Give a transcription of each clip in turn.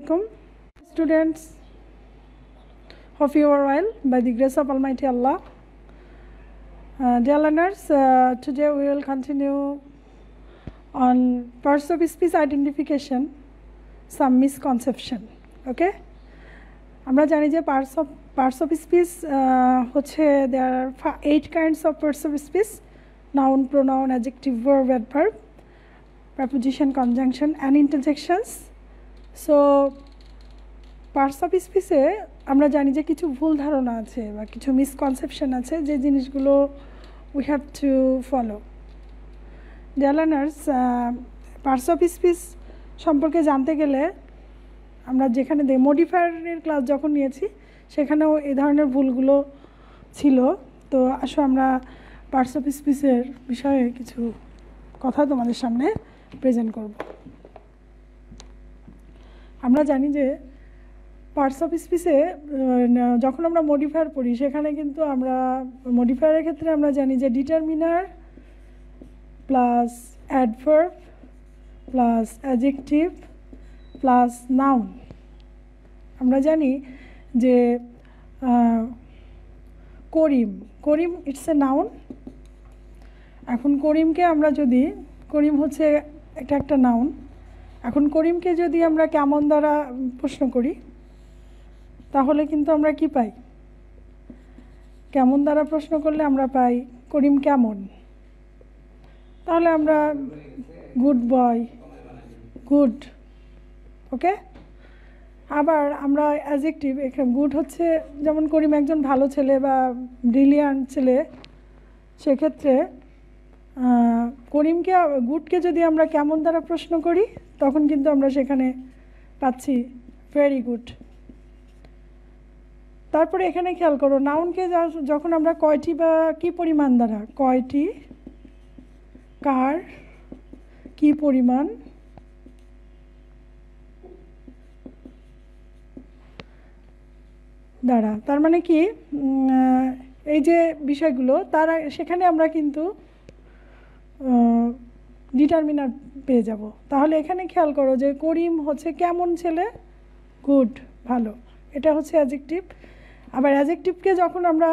alaikum, students. Hope you are well by the grace of Almighty Allah. Dear learners, today we will continue on parts of speech identification, some misconception. Okay? আমরা জানি যে parts of speech হচ্ছে there are 8 kinds of parts of speech: noun, pronoun, adjective, verb, adverb, preposition, conjunction and interjections. So parts of speech এ আমরা জানি যে কিছু ভুল ধারণা আছে বা কিছু মিসকনসেপশন আছে যে জিনিসগুলো we have to follow. Dear learners, parts of speech সম্পর্কে জানতে গেলে আমরা যেখানে মডিফায়ারের ক্লাস যখন নিয়েছি সেখানেও এই ধরনের ভুলগুলো ছিল। তো আসো আমরা পার্টস অফ স্পিচের বিষয়ে কিছু কথা তোমাদের সামনে প্রেজেন্ট করব। আমরা জানি যে পার্টস অফ স্পিচে যখন আমরা মডিফায়ার পড়ি সেখানে কিন্তু আমরা মডিফায়ারের ক্ষেত্রে আমরা জানি যে determiner plus adverb plus adjective plus noun. আমরা জানি যে করিম ইটস এ নাউন। এখন করিমকে আমরা যদি করিম হচ্ছে এটা একটা নাউন। এখন করিমকে যদি আমরা কেমন দ্বারা প্রশ্ন করি তাহলে কিন্তু আমরা কি পাই? কেমন দ্বারা প্রশ্ন করলে আমরা পাই করিম কেমন। তাহলে আমরা গুড বয়, গুড। ওকে, আবার আমরা অ্যাডজেক্টিভ, এখানে গুড হচ্ছে যেমন করিম একজন ভালো ছেলে বা ব্রিলিয়ান্ট ছেলে, সেক্ষেত্রে করিমকে গুডকে যদি আমরা কেমন দ্বারা প্রশ্ন করি তখন কিন্তু আমরা সেখানে পাচ্ছি ভেরি গুড। তারপরে এখানে খেয়াল করো, নাউনকে যখন আমরা কয়টি বা কি পরিমাণ দ্বারা, কয়টি, কার, কি পরিমাণ, দ্বারা, তার মানে কি এই যে বিষয়গুলো তারা সেখানে আমরা কিন্তু ডিটারমিনার পেয়ে যাব। তাহলে এখানে খেয়াল করো যে করিম হচ্ছে কেমন ছেলে, গুড, ভালো, এটা হচ্ছে অ্যাডজেক্টিভ। আবার অ্যাডজেক্টিভকে যখন আমরা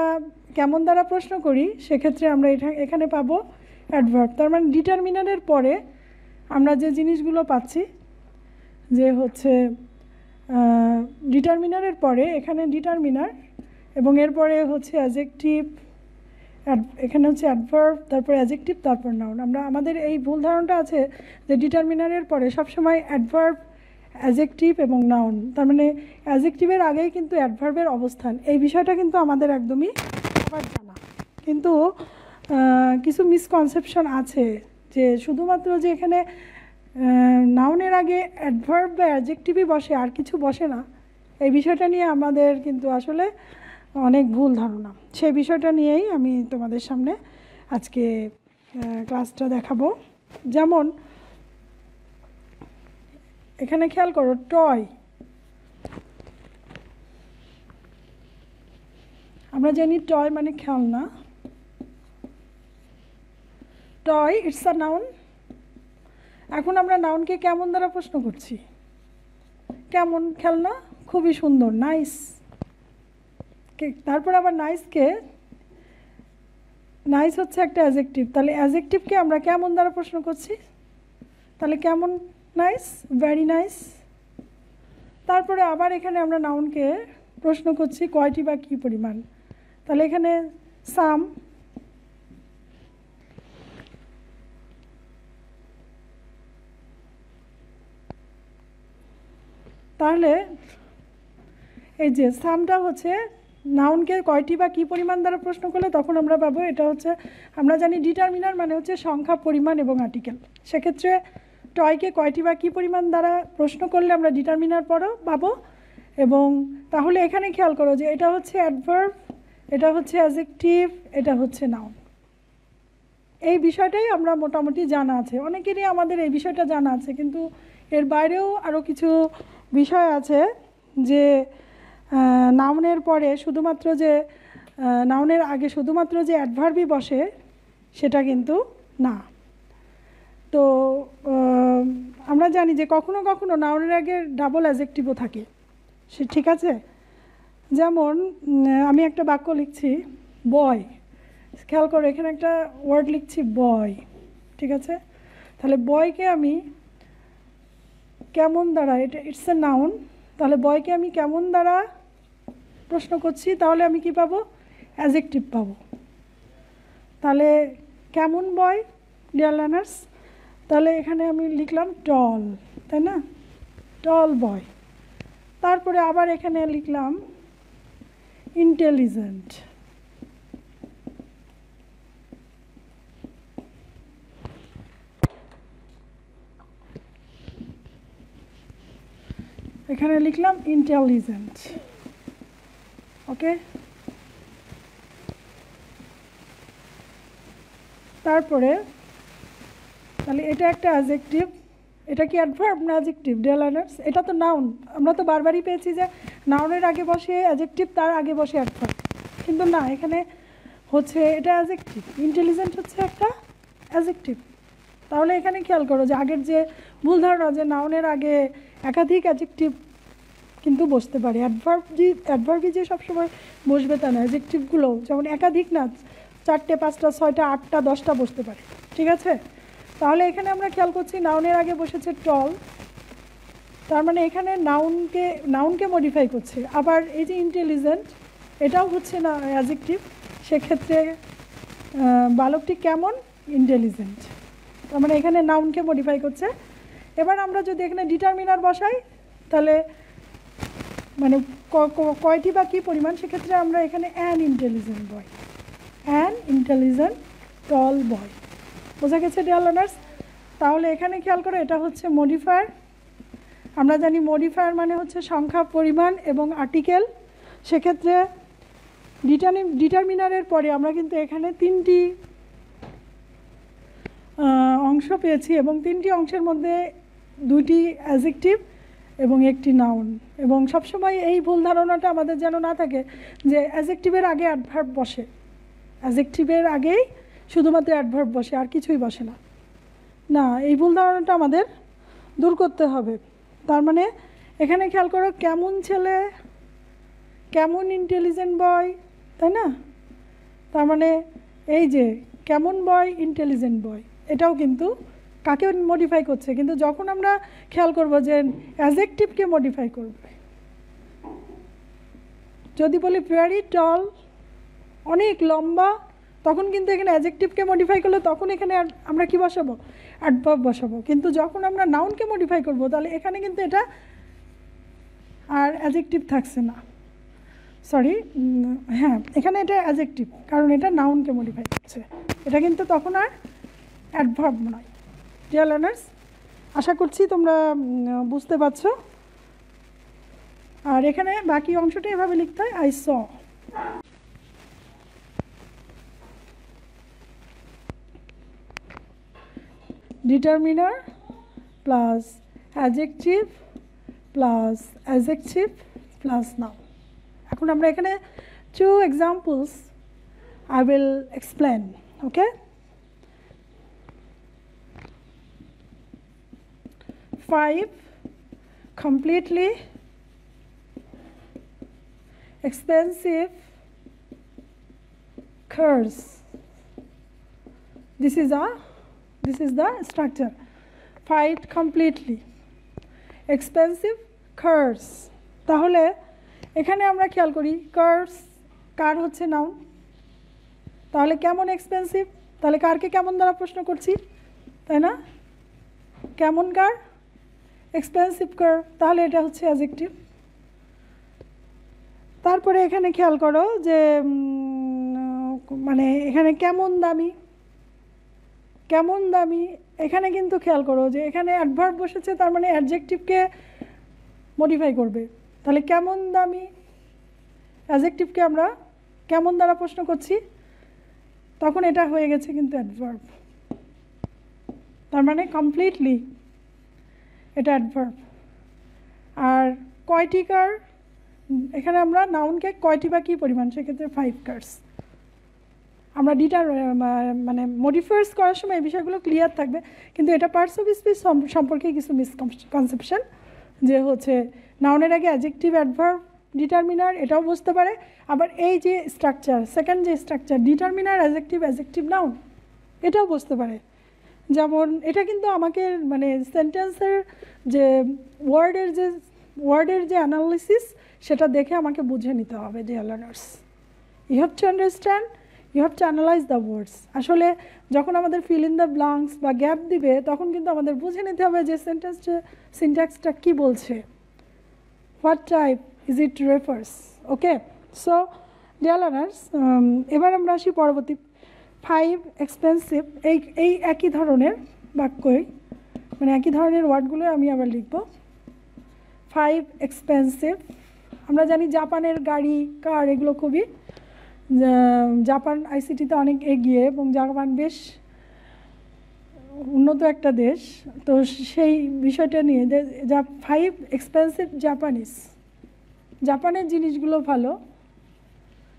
কেমন দ্বারা প্রশ্ন করি সেক্ষেত্রে আমরা এখানে পাবো অ্যাডভার্ব। তার মানে ডিটারমিনারের পরে আমরা যে জিনিসগুলো পাচ্ছি যে হচ্ছে ডিটারমিনারের পরে এখানে ডিটারমিনার এবং এরপরে হচ্ছে অ্যাডজেক্টিভ, এখানে হচ্ছে অ্যাডভার্ব, তারপর অ্যাডজেক্টিভ, তারপর নাউন। আমাদের এই ভুল ধারণাটা আছে যে ডিটারমিনারের পরে সবসময় অ্যাডভার্ব, অ্যাডজেক্টিভ এবং নাউন, তার মানে অ্যাডজেক্টিভের আগেই কিন্তু অ্যাডভার্বের অবস্থান। এই বিষয়টা কিন্তু আমাদের একদমই আবার জানা, কিন্তু কিছু মিসকনসেপশন আছে যে শুধুমাত্র যে এখানে নাউনের আগে অ্যাডভার্ব বা অ্যাডজেক্টিভই বসে আর কিছু বসে না, এই বিষয়টা নিয়ে আমাদের কিন্তু আসলে অনেক ভুল ধারণা। সেই বিষয়টা নিয়েই আমি তোমাদের সামনে আজকে ক্লাসটা দেখাবো। যেমন এখানে খেয়াল করো, টয়, আমরা জানি টয় মানে খেলনা। Toy it's a noun. এখন আমরা নাউনকে কেমন দ্বারা প্রশ্ন করছি, কেমন খেলনা, খুবই সুন্দর, নাইস। তারপর আবার নাইস হচ্ছে একটা অ্যাডজেক্টিভ, তাহলে অ্যাডজেক্টিভকে আমরা কেমন দ্বারা প্রশ্ন করছি, তাহলে কেমন, নাইস, ভেরি নাইস। তারপরে আবার এখানে আমরা নাউনকে প্রশ্ন করছি কয়টি বা কী পরিমাণ, তাহলে এখানে সাম। তাহলে এই যে সামটা হচ্ছে নাউনকে কয়টি বা কী পরিমাণ দ্বারা প্রশ্ন করলে তখন আমরা পাবো, এটা হচ্ছে আমরা জানি ডিটারমিনার মানে হচ্ছে সংখ্যা, পরিমাণ এবং আর্টিকেল। সেক্ষেত্রে টয়কে কয়টি বা কী পরিমাণ দ্বারা প্রশ্ন করলে আমরা ডিটারমিনার পাবো। এবং তাহলে এখানে খেয়াল করো যে এটা হচ্ছে অ্যাডভার্ব, এটা হচ্ছে অ্যাডজেক্টিভ, এটা হচ্ছে নাউন। এই বিষয়টাই আমরা মোটামুটি জানা আছে, অনেকেরই আমাদের এই বিষয়টা জানা আছে, কিন্তু এর বাইরেও আরও কিছু বিষয় আছে যে নাউনের পরে শুধুমাত্র যে নাউনের আগে শুধুমাত্র যে অ্যাডভার্বই বসে সেটা কিন্তু না। তো আমরা জানি যে কখনো কখনো নাউনের আগে ডাবল অ্যাডজেক্টিভও থাকে, সে ঠিক আছে। যেমন আমি একটা বাক্য লিখছি বয়, খেয়াল করো এখানে একটা ওয়ার্ড লিখছি বয়, ঠিক আছে। তাহলে বয়কে আমি কেমন দ্বারা, এটা ইটস এ নাউন, তাহলে বয়কে আমি কেমন দ্বারা প্রশ্ন করছি, তাহলে আমি কি পাবো? অ্যাডজেক্টিভ পাবো। তাহলে কেমন বয় ডিয়ার লার্নার্স, তাহলে এখানে আমি লিখলাম টল, তাই না, টল বয়। তারপরে আবার এখানে লিখলাম ইন্টেলিজেন্ট, এখানে লিখলাম ইন্টেলিজেন্ট, ওকে। তারপরে তাহলে এটা একটা অ্যাডজেক্টিভ, এটা কি অ্যাডভার্ব না অ্যাডজেক্টিভ ডিয়ার লার্নার্স? এটা তো নাউন, আমরা তো বারবারই পেয়েছি যে নাউনের আগে বসে অ্যাডজেক্টিভ, তার আগে বসে অ্যাডভার্ব, কিন্তু না, এখানে হচ্ছে এটা অ্যাডজেক্টিভ, ইন্টেলিজেন্ট হচ্ছে একটা অ্যাডজেক্টিভ। তাহলে এখানে খেয়াল করো যে আগের যে ভুল ধারণা যে নাউনের আগে একাধিক অ্যাডজেক্টিভ কিন্তু বসতে পারে, অ্যাডভার্বই যে সবসময় বসবে তা না, অ্যাডজেক্টিভগুলো যেমন একাধিক না, 4টে 5টা 6টা 8টা 10টা বসতে পারে, ঠিক আছে। তাহলে এখানে আমরা খেয়াল করছি নাউনের আগে বসেছে টল, তার মানে এখানে নাউনকে মডিফাই করছে। আবার এই যে ইন্টেলিজেন্ট, এটাও হচ্ছে না অ্যাডজেক্টিভ, সেক্ষেত্রে বালকটি কেমন? ইন্টেলিজেন্ট, তার মানে এখানে নাউনকে মডিফাই করছে। এবার আমরা যদি এখানে ডিটারমিনার বসাই, তাহলে মানে কয়টি বা কী পরিমাণ, সেক্ষেত্রে আমরা এখানে an intelligent boy, an intelligent tall boy. বোঝা গেছে ডিয়ার লার্নার্স? তাহলে এখানে খেয়াল করো এটা হচ্ছে মডিফায়ার। আমরা জানি মডিফায়ার মানে হচ্ছে সংখ্যা, পরিমাণ এবং আর্টিকেল। সেক্ষেত্রে ডিটারমিনারের পরে আমরা কিন্তু এখানে 3টি অংশ পেয়েছি, এবং 3টি অংশের মধ্যে 2টি অ্যাডজেক্টিভ এবং 1টি নাউন। এবং সবসময় এই ভুল ধারণাটা আমাদের যেন না থাকে যে অ্যাডজেক্টিভের আগে অ্যাডভার্ব বসে, অ্যাডজেক্টিভের আগেই শুধুমাত্র অ্যাডভার্ব বসে, আর কিছুই বসে না। না, এই ভুল ধারণাটা আমাদের দূর করতে হবে। তার মানে এখানে খেয়াল করো কেমন ছেলে, কেমন ইন্টেলিজেন্ট বয়, তাই না? তার মানে এই যে কেমন বয়, ইন্টেলিজেন্ট বয়, এটাও কিন্তু কাকে মডিফাই করছে? কিন্তু যখন আমরা খেয়াল করব যে অ্যাডজেক্টিভকে মডিফাই করবে, যদি বলি ভেরি টল, অনেক লম্বা, তখন কিন্তু এখানে অ্যাডজেক্টিভকে মডিফাই করলে তখন এখানে আমরা কি বসাবো? অ্যাডভার্ব বসাবো। কিন্তু যখন আমরা নাউনকে মডিফাই করব, তাহলে এখানে কিন্তু এটা আর অ্যাডজেক্টিভ থাকছে না, সরি, হ্যাঁ, এখানে এটা অ্যাডজেক্টিভ, কারণ এটা নাউনকে মডিফাই করছে, এটা কিন্তু তখন আর অ্যাডভার্ব নয়। ডিয়ার লার্নার্স, আশা করছি তোমরা বুঝতে পারছো। আর এখানে বাকি অংশটা এভাবে লিখতে হয়, I saw. Determiner plus adjective plus adjective plus noun. এখন আমরা এখানে 2 examples I will explain, okay? 5 completely expensive cars. This is the structure. 5 completely expensive cars. তাহলে এখানে আমরা খেয়াল করি কার্স, কার হচ্ছে নাউন, তাহলে কেমন এক্সপেন্সিভ, তাহলে কারকে কেমন দ্বারা প্রশ্ন করছি, তাই না? কেমন কার, এক্সপেন্সিভ কার, তাহলে এটা হচ্ছে অ্যাডজেক্টিভ। তারপরে এখানে খেয়াল করো যে মানে এখানে কেমন দামি, কেমন দামি, এখানে কিন্তু খেয়াল করো যে এখানে অ্যাডভার্ব বসেছে, তার মানে অ্যাডজেক্টিভকে মডিফাই করবে। তাহলে কেমন দামি, অ্যাডজেক্টিভকে আমরা কেমন দ্বারা প্রশ্ন করছি, তখন এটা হয়ে গেছে কিন্তু অ্যাডভার্ব, তার মানে কমপ্লিটলি এটা অ্যাডভার্ব। আর কয়টি কার, এখানে আমরা নাউনকে কয়টি বা কী পরিমাণ, সেক্ষেত্রে 5 কার্স। আমরা মানে মডিফায়ার্স করার সময় এই বিষয়গুলো ক্লিয়ার থাকবে। কিন্তু এটা পার্টস অফ স্পিচ সম্পর্কে কিছু মিসকনসেপশন, যে হচ্ছে নাউনের আগে অ্যাডজেক্টিভ, অ্যাডভার্ব, ডিটারমিনার, এটাও বুঝতে পারে। আবার এই যে স্ট্রাকচার, সেকেন্ড যে structure, determiner, adjective, adjective, noun, এটাও বুঝতে পারে। যেমন এটা কিন্তু আমাকে মানে সেন্টেন্সের যে ওয়ার্ডের যে অ্যানালিসিস, সেটা দেখে আমাকে বুঝে নিতে হবে। Dear learners, you have to understand, you have to analyse the words. আসলে যখন আমাদের ফিল ইন দ্য ব্লাঙ্কস বা গ্যাপ দিবে, তখন কিন্তু আমাদের বুঝে নিতে হবে যে সেন্টেন্সটা, সিনট্যাক্সটা কী বলছে, what type is it refers. Okay, so dear learners, এবার আমরা আসি পরবর্তী 5 এক্সপেন্সিভ। এই একই ধরনের বাক্যই, মানে একই ধরনের ওয়ার্ডগুলো আমি আবার লিখব। 5 এক্সপেন্সিভ। আমরা জানি জাপানের গাড়ি, কার, এগুলো খুবই, জাপান আইসিটিতে অনেক এগিয়ে এবং জাপান বেশ উন্নত একটা দেশ। তো সেই বিষয়টা নিয়ে যা 5 এক্সপেন্সিভ জাপানের জিনিসগুলো ভালো।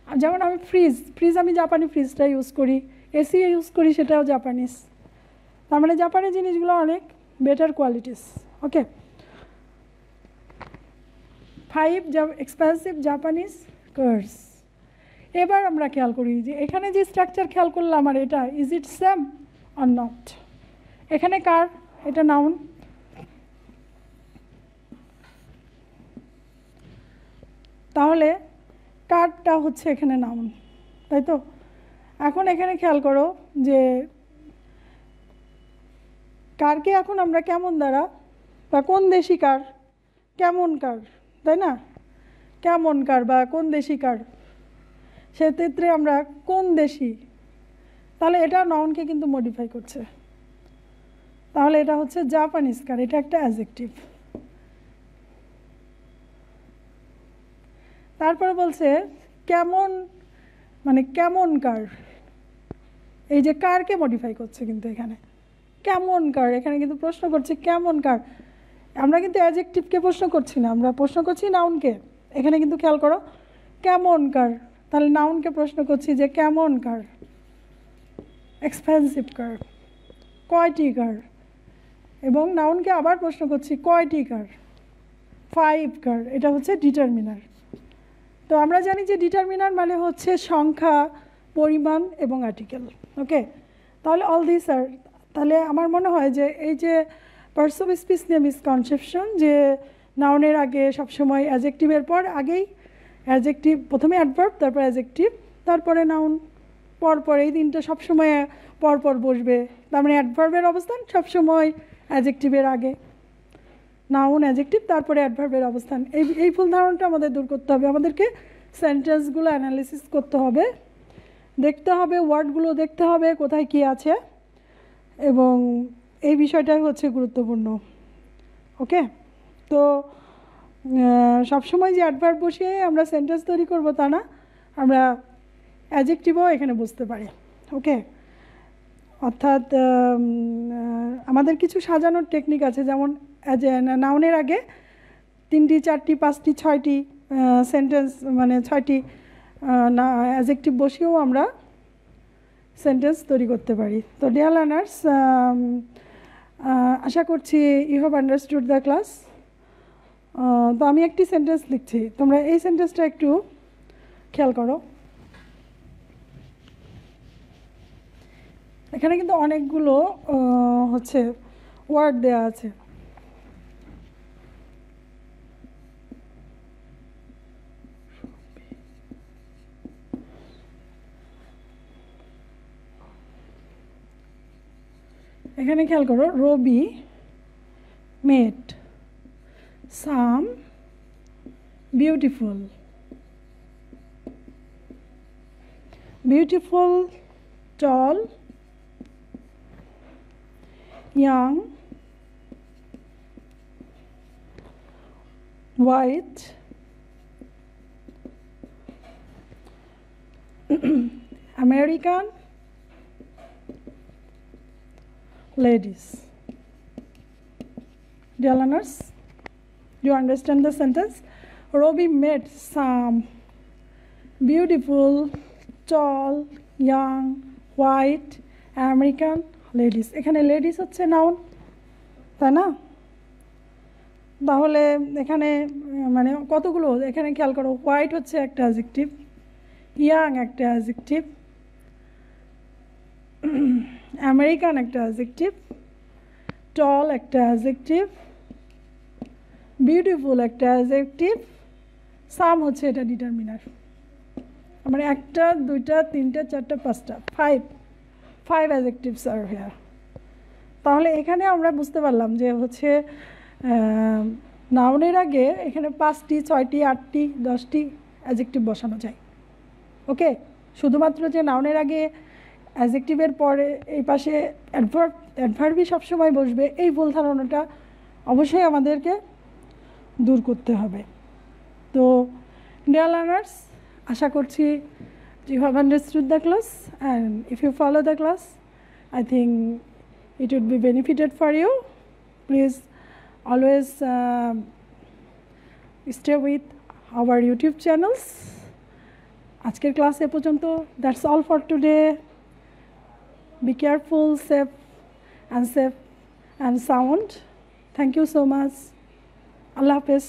যেমন আমি ফ্রিজ আমি জাপানি ফ্রিজটা ইউজ করি, এসি ইউজ করি, সেটাও জাপানিজ। তার মানে জাপানের জিনিসগুলো অনেক বেটার কোয়ালিটিস। ওকে, 5 এক্সপেন্সিভ জাপানিজ কার্স। এবার আমরা খেয়াল করি যে এখানে যে স্ট্রাকচার খেয়াল করলাম, আর এটা is it same or not. এখানে কার, এটা নাউন, তাহলে কারটা হচ্ছে এখানে নাউন, তাই তো? এখন এখানে খেয়াল করো যে কারকে এখন আমরা কেমন দ্বারা বা কোন দেশি কার, কেমন কার, তাই না? কেমন কার বা কোন দেশি কার, সেক্ষেত্রে আমরা কোন দেশি, তাহলে এটা নাউনকে কিন্তু মডিফাই করছে। তাহলে এটা হচ্ছে জাপানিজ কার, এটা একটা অ্যাডজেক্টিভ। তারপরে বলছে কেমন, মানে কেমন কার, এই যে কারকে মডিফাই করছে কিন্তু এখানে কেমন কার, এখানে কিন্তু প্রশ্ন করছে কেমন কার। আমরা কিন্তু অ্যাডজেক্টিভকে প্রশ্ন করছি না, আমরা প্রশ্ন করছি নাউনকে। এখানে কিন্তু খেয়াল করো কেমন কার, তাহলে নাউনকে প্রশ্ন করছি যে কেমন কার, এক্সপেন্সিভ কার, কয়টি কার, এবং নাউনকে আবার প্রশ্ন করছি কয়টি কার, 5 কার। এটা হচ্ছে ডিটারমিনার। তো আমরা জানি যে ডিটারমিনার মানে হচ্ছে সংখ্যা, পরিমাণ এবং আর্টিকেল। ওকে, তাহলে অল দিস আর, তাহলে আমার মনে হয় যে এই যে পার্টস অফ স্পিচ নিয়ে মিসকনসেপশন, যে নাউনের আগে সবসময় অ্যাডজেক্টিভের পর আগেই অ্যাডজেক্টিভ, প্রথমে অ্যাডভার্ব, তারপর অ্যাডজেক্টিভ, তারপরে নাউন, পরপর এই তিনটা সবসময় পরপর বসবে। তার মানে অ্যাডভার্বের অবস্থান সবসময় অ্যাডজেক্টিভের আগে, নাউন, অ্যাডজেক্টিভ, তারপরে অ্যাডভার্বের অবস্থান। এই ভুল ধারণাটা আমাদের দূর করতে হবে। আমাদেরকে সেন্টেন্সগুলো অ্যানালিসিস করতে হবে, দেখতে হবে ওয়ার্ডগুলো, দেখতে হবে কোথায় কী আছে, এবং এই বিষয়টাই হচ্ছে গুরুত্বপূর্ণ। ওকে, তো সবসময় যে অ্যাডভার্ব বসিয়ে আমরা সেন্টেন্স তৈরি করব তা না, আমরা অ্যাডজেক্টিভও এখানে বুঝতে পারি। ওকে, অর্থাৎ আমাদের কিছু সাজানোর টেকনিক আছে, যেমন নাউনের আগে 3টি, 4টি, 5টি, 6টি সেন্টেন্স, মানে 6টি অ্যাডজেক্টিভ বসিয়েও আমরা সেন্টেন্স তৈরি করতে পারি। তো ডিয়ার লার্নার্স, আশা করছি you have understood the class. তো আমি একটি সেন্টেন্স লিখছি, তোমরা এই সেন্টেন্সটা একটু খেয়াল করো। এখানে কিন্তু অনেকগুলো হচ্ছে ওয়ার্ড দেওয়া আছে। এখানে খেয়াল করো, রবি মেট সাম beautiful tall young white American ladies. Dear learners, do you understand the sentence? Robi met some beautiful, tall, young, white, American, ladies. এখানে লেডিস হচ্ছে নাউন, তাই না? তাহলে এখানে মানে কতগুলো এখানে খেয়াল করো। হোয়াইট হচ্ছে একটা অ্যাডজেক্টিভ, ইয়াং একটা অ্যাডজেক্টিভ, আমেরিকান একটা অ্যাডজেক্টিভ, টল একটা অ্যাডজেক্টিভ, বিউটিফুল একটা অ্যাডজেক্টিভ, সাম হচ্ছে এটা ডিটারমিনার। মানে একটা, দুইটা, তিনটা, চারটা, পাঁচটা, ফাইভ অ্যাডজেক্টিভস আর হেয়ার। তাহলে এখানে আমরা বুঝতে পারলাম যে হচ্ছে নাউনের আগে এখানে 5টি, 6টি, 8টি, 10টি অ্যাডজেক্টিভ বসানো যায়। ওকে, শুধুমাত্র যে নাউনের আগে অ্যাডজেক্টিভের পরে এই পাশে অ্যাডভার্বই সবসময় বসবে, এই ভুল ধারণাটা অবশ্যই আমাদেরকে দূর করতে হবে। তো ডিয়ার লার্নার্স, আশা করছি you have understood the class, and if you follow the class, I think it would be benefited for you. Please always stay with our YouTube channels. আজকের ক্লাস এ পর্যন্ত। That's all for today. Be careful, safe and sound. Thank you so much. Allah Hafiz.